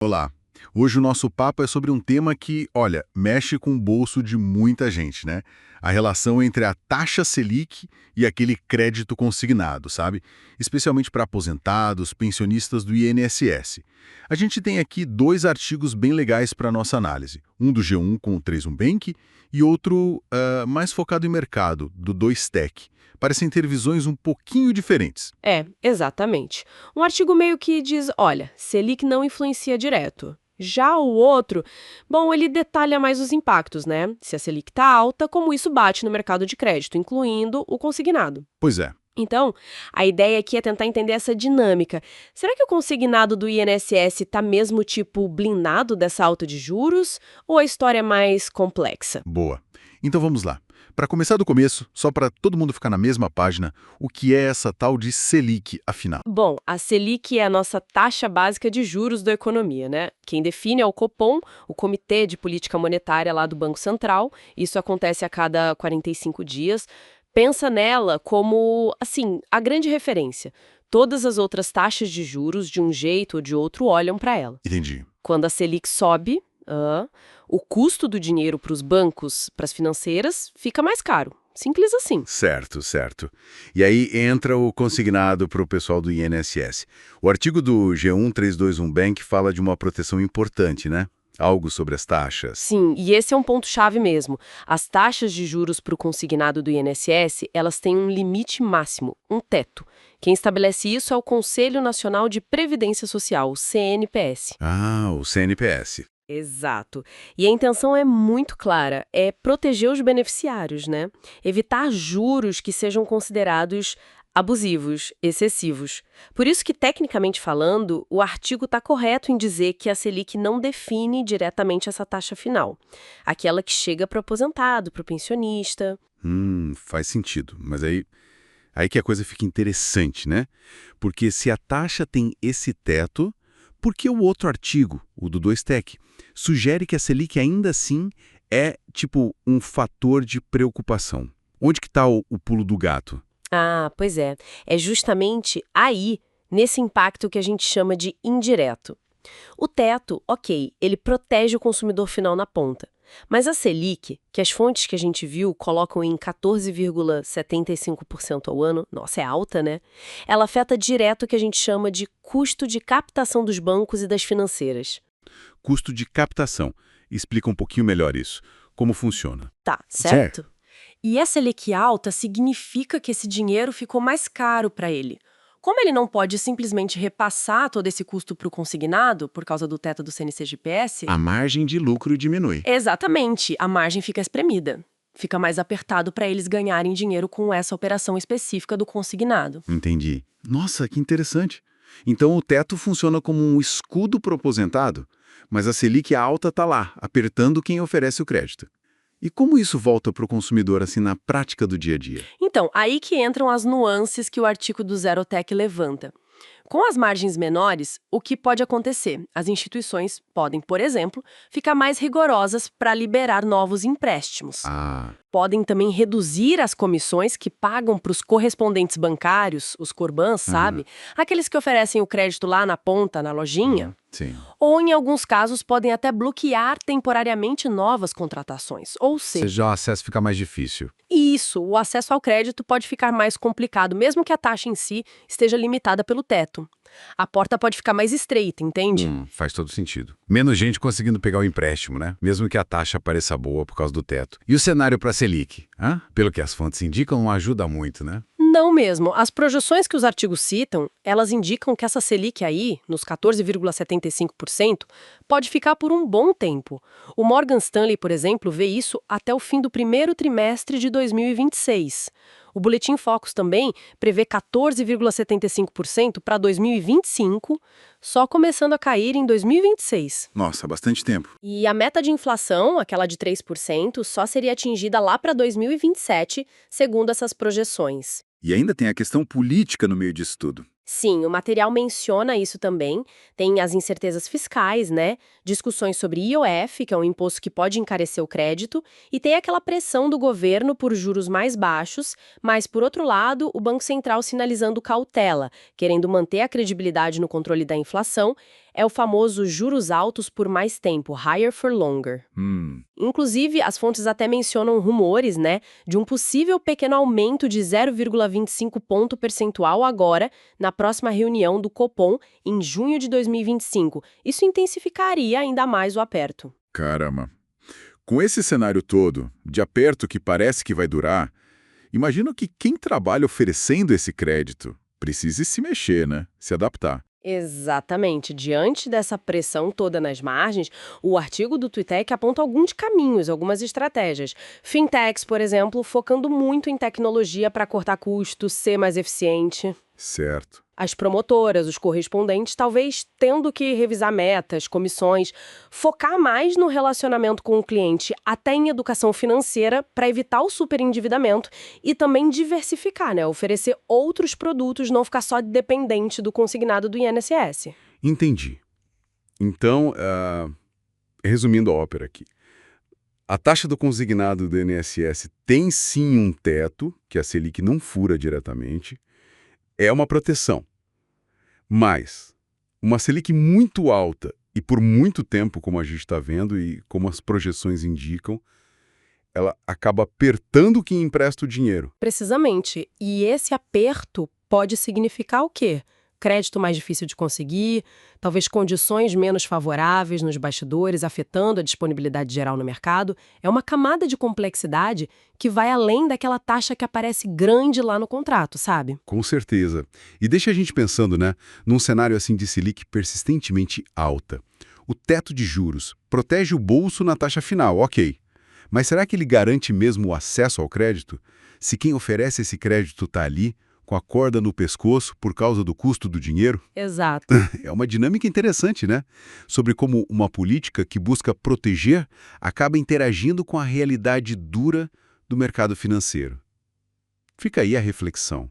Olá. Hoje o nosso papo é sobre um tema que, olha, mexe com o bolso de muita gente, né? A relação entre a taxa Selic e aquele crédito consignado, sabe? Especialmente para aposentados, pensionistas do INSS. A gente tem aqui dois artigos bem legais para nossa análise. Um do G1 com o 31 Bank e outro mais focado em mercado, do 2Tech. Parecem ter visões um pouquinho diferentes. Exatamente. Um artigo meio que diz, olha, Selic não influencia direto. Já o outro, bom, ele detalha mais os impactos, né? Se a Selic está alta, como isso bate no mercado de crédito, incluindo o consignado. Pois é. Então, a ideia aqui é tentar entender essa dinâmica. Será que o consignado do INSS está mesmo tipo blindado dessa alta de juros? Ou a história é mais complexa? Boa. Então vamos lá. Para começar do começo, só para todo mundo ficar na mesma página, o que é essa tal de Selic, afinal? Bom, a Selic é a nossa taxa básica de juros da economia, né? Quem define é o Copom, o Comitê de Política Monetária lá do Banco Central. Isso acontece a cada 45 dias. Pensa nela como, assim, a grande referência. Todas as outras taxas de juros, de um jeito ou de outro, olham para ela. Entendi. Quando a Selic sobe, o custo do dinheiro para os bancos, para as financeiras, fica mais caro. Simples assim. Certo, certo. E aí entra o consignado para o pessoal do INSS. O artigo do G1321 Bank fala de uma proteção importante, né? Algo sobre as taxas. Sim, e esse é um ponto-chave mesmo. As taxas de juros para o consignado do INSS, elas têm um limite máximo, um teto. Quem estabelece isso é o Conselho Nacional de Previdência Social, o CNPS. Ah, o CNPS. Exato. E a intenção é muito clara, é proteger os beneficiários, né? Evitar juros que sejam considerados abusivos, excessivos. Por isso que, tecnicamente falando, o artigo está correto em dizer que a Selic não define diretamente essa taxa final. Aquela que chega para o aposentado, para o pensionista. Faz sentido. Mas aí que a coisa fica interessante, né? Porque se a taxa tem esse teto, por que o outro artigo, o do 2Tech, sugere que a Selic ainda assim é, tipo, um fator de preocupação? Onde que está o pulo do gato? Ah, pois é. É justamente aí, nesse impacto que a gente chama de indireto. O teto, ok, ele protege o consumidor final na ponta. Mas a Selic, que as fontes que a gente viu colocam em 14,75% ao ano, nossa, é alta, né? Ela afeta direto o que a gente chama de custo de captação dos bancos e das financeiras. Custo de captação. Explica um pouquinho melhor isso. Como funciona? Tá, certo? E essa Selic alta significa que esse dinheiro ficou mais caro para ele. Como ele não pode simplesmente repassar todo esse custo para o consignado, por causa do teto do CNCGPS, A margem de lucro diminui. exatamente, a margem fica espremida. Fica mais apertado para eles ganharem dinheiro com essa operação específica do consignado. Entendi. Nossa, que interessante. Então o teto funciona como um escudo para o aposentado, mas a Selic alta está lá, apertando quem oferece o crédito. E como isso volta para o consumidor assim na prática do dia a dia? Então, aí que entram as nuances que o artigo do Zerotech levanta. Com as margens menores, o que pode acontecer? As instituições podem, por exemplo, ficar mais rigorosas para liberar novos empréstimos. Ah, Podem também reduzir as comissões que pagam para os correspondentes bancários, os Corbans, sabe? Aqueles que oferecem o crédito lá na ponta, na lojinha. sim. Ou, em alguns casos, podem até bloquear temporariamente novas contratações. Ou seja, O acesso fica mais difícil. isso, o acesso ao crédito pode ficar mais complicado, mesmo que a taxa em si esteja limitada pelo teto. A porta pode ficar mais estreita, entende? Faz todo sentido. Menos gente conseguindo pegar o empréstimo, né? Mesmo que a taxa pareça boa por causa do teto. E o cenário para a Selic? Pelo que as fontes indicam, não ajuda muito, né? Não mesmo. As projeções que os artigos citam, elas indicam que essa Selic aí, nos 14,75%, pode ficar por um bom tempo. O Morgan Stanley, por exemplo, vê isso até o fim do primeiro trimestre de 2026. O Boletim Focus também prevê 14,75% para 2025, só começando a cair em 2026. Nossa, bastante tempo. E a meta de inflação, aquela de 3%, só seria atingida lá para 2027, segundo essas projeções. E ainda tem a questão política no meio disso tudo. Sim, o material menciona isso também. Tem as incertezas fiscais, né? Discussões sobre IOF, que é um imposto que pode encarecer o crédito, e tem aquela pressão do governo por juros mais baixos, mas, por outro lado, o Banco Central sinalizando cautela, querendo manter a credibilidade no controle da inflação. É o famoso juros altos por mais tempo, higher for longer. Inclusive, as fontes até mencionam rumores, né, de um possível pequeno aumento de 0,25 ponto percentual agora, na próxima reunião do Copom, em junho de 2025. Isso intensificaria ainda mais o aperto. Caramba. Com esse cenário todo, de aperto que parece que vai durar, imagino que quem trabalha oferecendo esse crédito precise se mexer, né? Se adaptar. Exatamente. Diante dessa pressão toda nas margens, o artigo do Tuitec aponta alguns caminhos, algumas estratégias. Fintechs, por exemplo, focando muito em tecnologia para cortar custos, ser mais eficiente. Certo. As promotoras, os correspondentes, talvez tendo que revisar metas, comissões, focar mais no relacionamento com o cliente, até em educação financeira, para evitar o superendividamento e também diversificar, né? Oferecer outros produtos, não ficar só dependente do consignado do INSS. Entendi. Então, resumindo a ópera aqui, a taxa do consignado do INSS tem sim um teto, que a Selic não fura diretamente, é uma proteção. Mas uma Selic muito alta e por muito tempo, como a gente está vendo e como as projeções indicam, ela acaba apertando quem empresta o dinheiro. Precisamente. E esse aperto pode significar o quê? Crédito mais difícil de conseguir, talvez condições menos favoráveis nos bastidores, afetando a disponibilidade geral no mercado. É uma camada de complexidade que vai além daquela taxa que aparece grande lá no contrato, sabe? Com certeza. E deixa a gente pensando, né, num cenário assim de Selic persistentemente alta. O teto de juros protege o bolso na taxa final, ok. Mas será que ele garante mesmo o acesso ao crédito? Se quem oferece esse crédito está ali, com a corda no pescoço por causa do custo do dinheiro? Exato. É uma dinâmica interessante, né? Sobre como uma política que busca proteger acaba interagindo com a realidade dura do mercado financeiro. Fica aí a reflexão.